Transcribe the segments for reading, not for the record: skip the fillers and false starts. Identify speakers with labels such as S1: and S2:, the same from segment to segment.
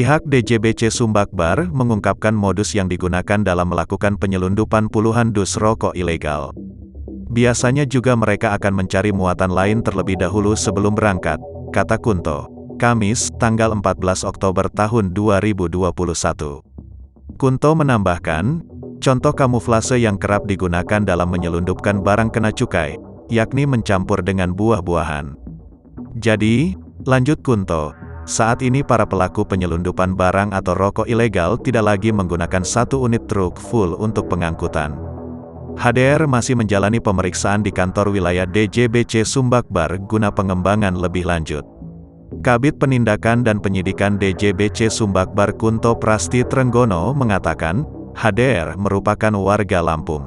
S1: Pihak DJBC Sumbakbar mengungkapkan modus yang digunakan dalam melakukan penyelundupan puluhan dus rokok ilegal. Biasanya juga mereka akan mencari muatan lain terlebih dahulu sebelum berangkat, kata Kunto. Kamis, tanggal 14 Oktober tahun 2021. Kunto menambahkan, contoh kamuflase yang kerap digunakan dalam menyelundupkan barang kena cukai, yakni mencampur dengan buah-buahan. Jadi, lanjut Kunto, saat ini para pelaku penyelundupan barang atau rokok ilegal tidak lagi menggunakan satu unit truk full untuk pengangkutan. HDR masih menjalani pemeriksaan di kantor wilayah DJBC Sumbakbar guna pengembangan lebih lanjut. Kabid Penindakan dan Penyidikan DJBC Sumbakbar Kunto Prasti Trenggono mengatakan, HDR merupakan warga Lampung.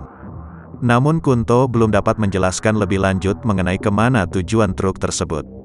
S1: Namun Kunto belum dapat menjelaskan lebih lanjut mengenai kemana tujuan truk tersebut.